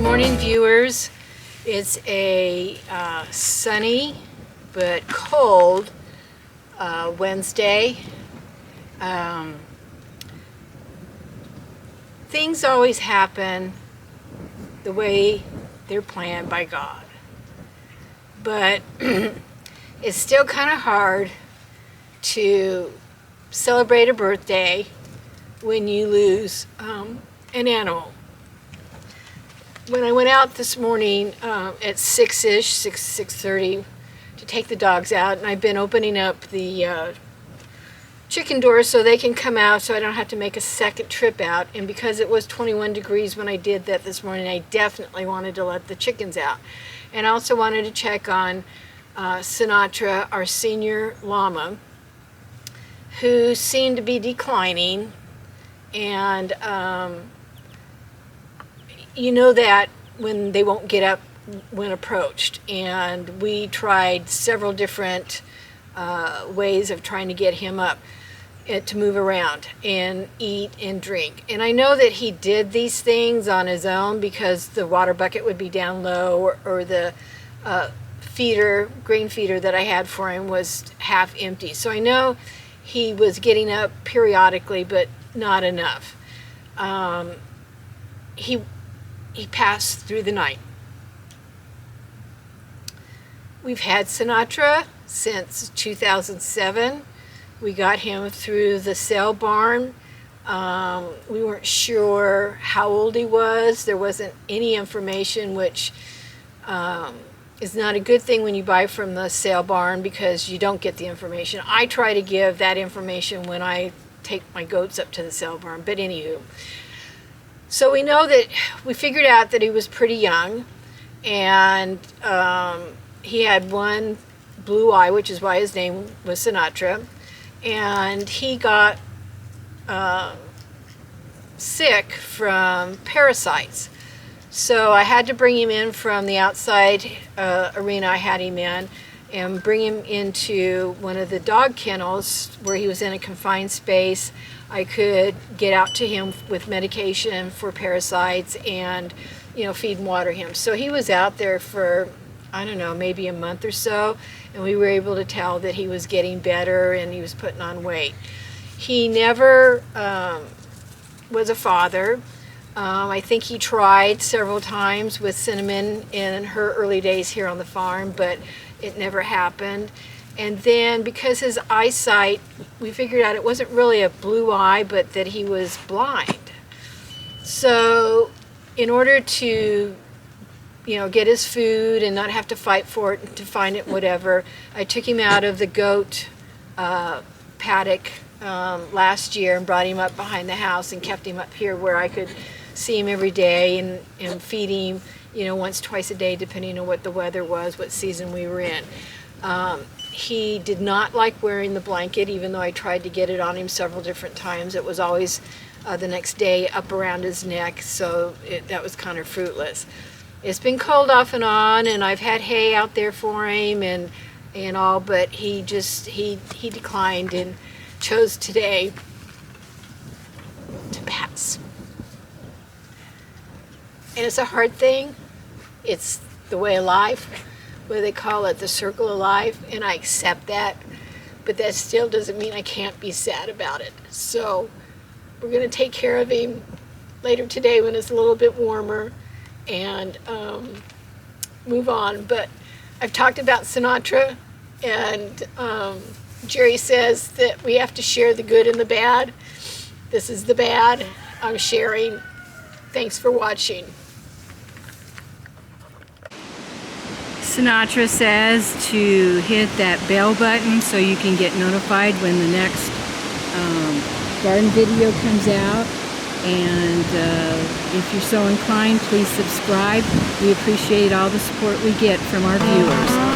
morning, viewers. It's a sunny but cold Wednesday. Things always happen the way they're planned by God, but it's still kind of hard to celebrate a birthday when you lose an animal. When I went out this morning at 6:30 to take the dogs out, and I've been opening up the chicken doors so they can come out so I don't have to make a second trip out, and because it was 21 degrees when I did that this morning, I definitely wanted to let the chickens out. And I also wanted to check on Sinatra, our senior llama, who seemed to be declining. And you know that when they won't get up when approached, and we tried several different ways of trying to get him up to move around and eat and drink. And I know that he did these things on his own because the water bucket would be down low, or the grain feeder that I had for him was half empty. So I know he was getting up periodically, but not enough. He passed through the night. We've had Sinatra since 2007. We got him through the sale barn. We weren't sure how old he was. There wasn't any information, which is not a good thing when you buy from the sale barn because you don't get the information. I try to give that information when I take my goats up to the sale barn, but anywho. So we know that we figured out that he was pretty young, and he had one blue eye, which is why his name was Sinatra, and he got sick from parasites. So I had to bring him in from the outside arena I had him in and bring him into one of the dog kennels where he was in a confined space. I could get out to him with medication for parasites and, feed and water him. So he was out there for, I don't know, maybe a month or so, and we were able to tell that he was getting better and he was putting on weight. He never was a father. I think he tried several times with Cinnamon in her early days here on the farm, but it never happened. And then because his eyesight, we figured out it wasn't really a blue eye, but that he was blind. So in order to, get his food and not have to fight for it and to find it, whatever, I took him out of the goat paddock last year and brought him up behind the house and kept him up here where I could see him every day and feed him, once, twice a day, depending on what the weather was, what season we were in. He did not like wearing the blanket, even though I tried to get it on him several different times. It was always the next day up around his neck, so that was kind of fruitless. It's been cold off and on, and I've had hay out there for him and all, but he declined and chose today to pass. And it's a hard thing. It's the way of life, where they call it the circle of life, and I accept that, but that still doesn't mean I can't be sad about it. So we're going to take care of him later today when it's a little bit warmer and move on. But I've talked about Sinatra, and Jerry says that we have to share the good and the bad. This is the bad I'm sharing. Thanks for watching. Sinatra says to hit that bell button so you can get notified when the next garden video comes out. And if you're so inclined, please subscribe. We appreciate all the support we get from our viewers.